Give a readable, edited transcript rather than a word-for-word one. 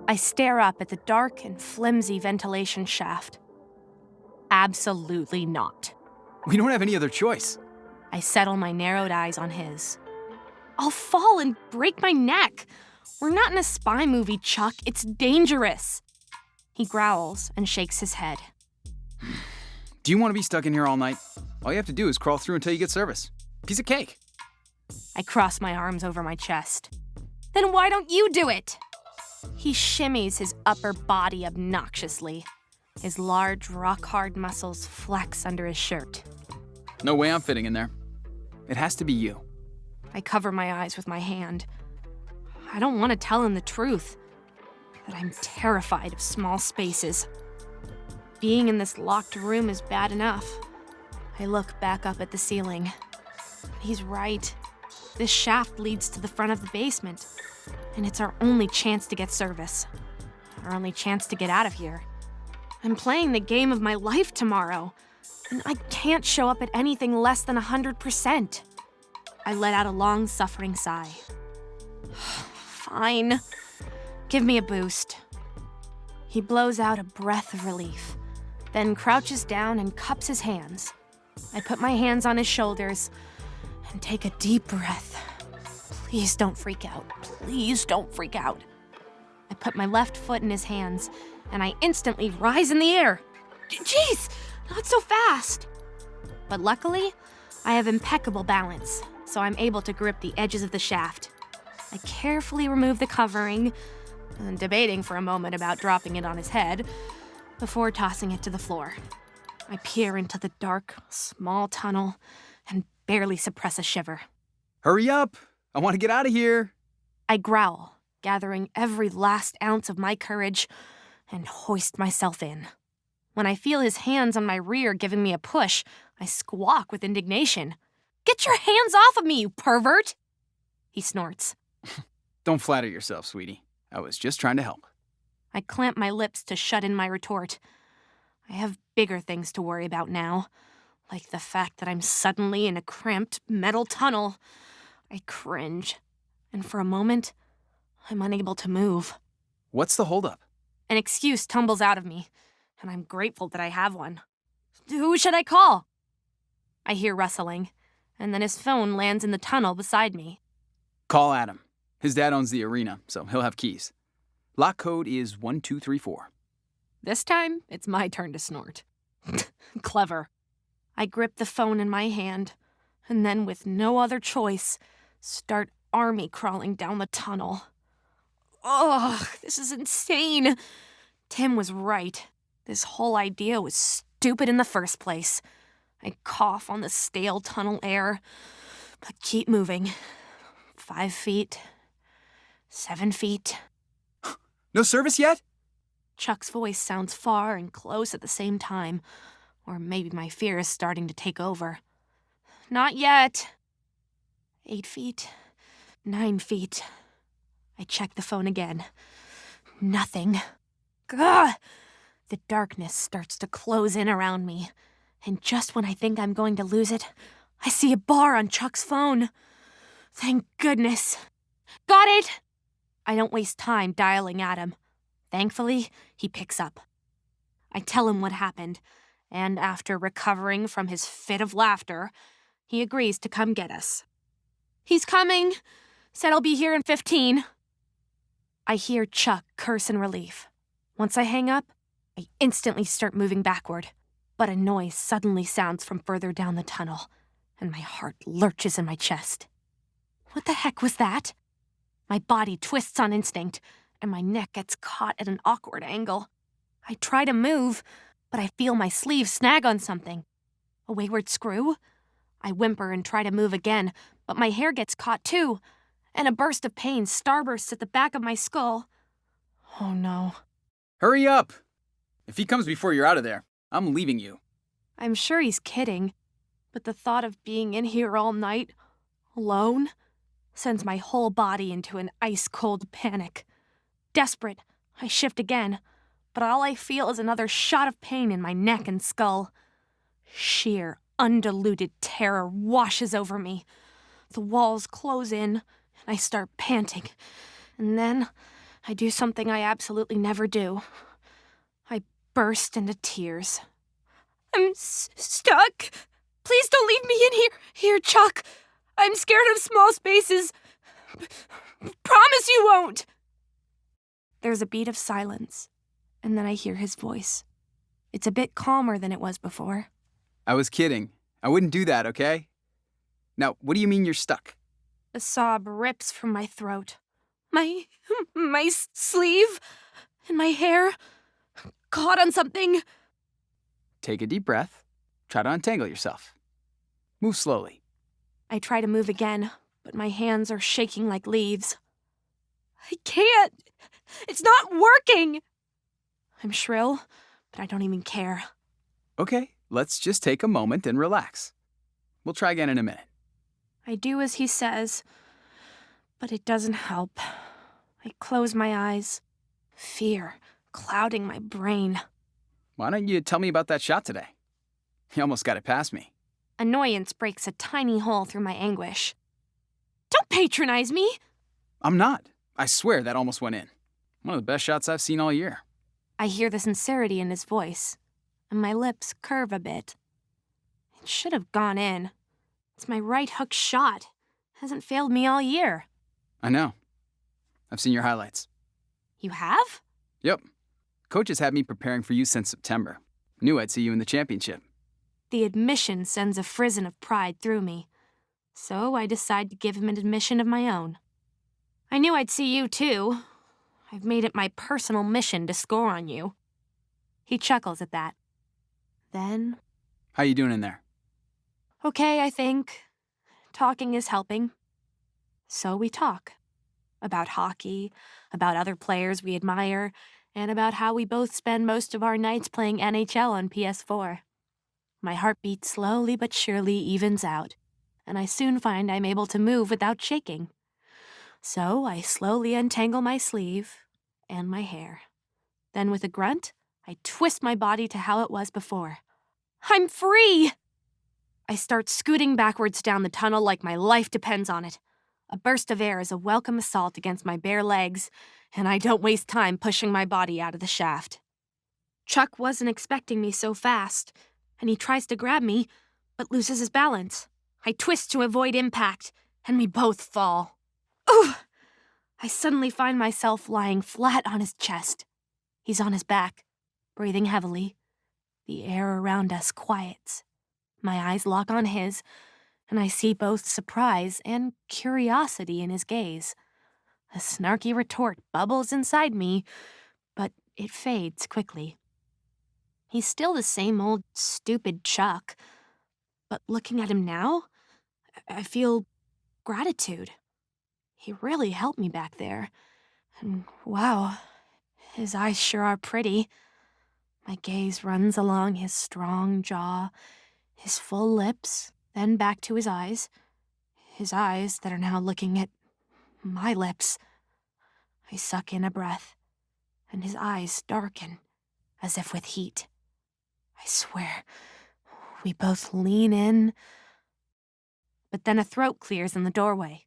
I stare up at the dark and flimsy ventilation shaft. Absolutely not. We don't have any other choice. I settle my narrowed eyes on his. I'll fall and break my neck. We're not in a spy movie, Chuck. It's dangerous. He growls and shakes his head. Do you want to be stuck in here all night? All you have to do is crawl through until you get service. Piece of cake. I cross my arms over my chest. Then why don't you do it? He shimmies his upper body obnoxiously. His large, rock-hard muscles flex under his shirt. No way I'm fitting in there. It has to be you. I cover my eyes with my hand. I don't want to tell him the truth, but I'm terrified of small spaces. Being in this locked room is bad enough. I look back up at the ceiling. He's right. This shaft leads to the front of the basement, and it's our only chance to get service. Our only chance to get out of here. I'm playing the game of my life tomorrow, and I can't show up at anything less than 100%. I let out a long, suffering sigh. Fine. Give me a boost. He blows out a breath of relief, then crouches down and cups his hands. I put my hands on his shoulders and take a deep breath. Please don't freak out. Please don't freak out. I put my left foot in his hands, and I instantly rise in the air. Jeez, not so fast. But luckily, I have impeccable balance, so I'm able to grip the edges of the shaft. I carefully remove the covering, debating for a moment about dropping it on his head, before tossing it to the floor. I peer into the dark, small tunnel and barely suppress a shiver. Hurry up! I want to get out of here! I growl, gathering every last ounce of my courage, and hoist myself in. When I feel his hands on my rear giving me a push, I squawk with indignation. Get your hands off of me, you pervert! He snorts. Don't flatter yourself, sweetie. I was just trying to help. I clamp my lips to shut in my retort. I have bigger things to worry about now, like the fact that I'm suddenly in a cramped metal tunnel. I cringe, and for a moment, I'm unable to move. What's the holdup? An excuse tumbles out of me, and I'm grateful that I have one. Who should I call? I hear rustling, and then his phone lands in the tunnel beside me. Call Adam. His dad owns the arena, so he'll have keys. Lock code is 1234. This time, it's my turn to snort. Clever. I grip the phone in my hand, and then with no other choice, start army crawling down the tunnel. Ugh, this is insane. Tim was right. This whole idea was stupid in the first place. I cough on the stale tunnel air, but keep moving. 5 feet. 7 feet. No service yet? Chuck's voice sounds far and close at the same time, or maybe my fear is starting to take over. Not yet. 8 feet. 9 feet. I check the phone again. Nothing. Gah! The darkness starts to close in around me, and just when I think I'm going to lose it, I see a bar on Chuck's phone. Thank goodness. Got it! I don't waste time dialing at him. Thankfully, he picks up. I tell him what happened, and after recovering from his fit of laughter, he agrees to come get us. He's coming. Said I'll be here in 15. I hear Chuck curse in relief. Once I hang up, I instantly start moving backward, but a noise suddenly sounds from further down the tunnel, and my heart lurches in my chest. What the heck was that? My body twists on instinct, and my neck gets caught at an awkward angle. I try to move, but I feel my sleeve snag on something. A wayward screw? I whimper and try to move again, but my hair gets caught too, and a burst of pain starbursts at the back of my skull. Oh no. Hurry up! If he comes before you're out of there, I'm leaving you. I'm sure he's kidding, but the thought of being in here all night, alone, sends my whole body into an ice-cold panic. Desperate, I shift again, but all I feel is another shot of pain in my neck and skull. Sheer, undiluted terror washes over me. The walls close in, and I start panting. And then, I do something I absolutely never do. I burst into tears. I'm stuck. Please don't leave me in here. Here, Chuck. I'm scared of small spaces. Promise you won't. There's a beat of silence, and then I hear his voice. It's a bit calmer than it was before. I was kidding. I wouldn't do that, okay? Now, what do you mean you're stuck? A sob rips from my throat. My sleeve and my hair caught on something. Take a deep breath. Try to untangle yourself. Move slowly. I try to move again, but my hands are shaking like leaves. I can't. It's not working. I'm shrill, but I don't even care. Okay, let's just take a moment and relax. We'll try again in a minute. I do as he says, but it doesn't help. I close my eyes, fear clouding my brain. Why don't you tell me about that shot today? You almost got it past me. Annoyance breaks a tiny hole through my anguish. Don't patronize me! I'm not. I swear that almost went in. One of the best shots I've seen all year. I hear the sincerity in his voice, and my lips curve a bit. It should have gone in. It's my right hook shot. Hasn't failed me all year. I know. I've seen your highlights. You have? Yep. Coach has had me preparing for you since September. Knew I'd see you in the championship. The admission sends a frisson of pride through me. So I decide to give him an admission of my own. I knew I'd see you too. I've made it my personal mission to score on you. He chuckles at that. Then, How you doing in there? okay, I think. Talking is helping. So we talk. About hockey, about other players we admire, and about how we both spend most of our nights playing NHL on PS4. My heartbeat slowly but surely evens out, and I soon find I'm able to move without shaking. So I slowly untangle my sleeve and my hair. Then with a grunt, I twist my body to how it was before. I'm free! I start scooting backwards down the tunnel like my life depends on it. A burst of air is a welcome assault against my bare legs, and I don't waste time pushing my body out of the shaft. Chuck wasn't expecting me so fast, and he tries to grab me, but loses his balance. I twist to avoid impact, and we both fall. Ooh! I suddenly find myself lying flat on his chest. He's on his back, breathing heavily. The air around us quiets. My eyes lock on his, and I see both surprise and curiosity in his gaze. A snarky retort bubbles inside me, but it fades quickly. He's still the same old stupid Chuck, but looking at him now, I feel gratitude. He really helped me back there, and wow, his eyes sure are pretty. My gaze runs along his strong jaw, his full lips, then back to his eyes that are now looking at my lips. I suck in a breath, and his eyes darken, as if with heat. I swear, we both lean in, but then a throat clears in the doorway.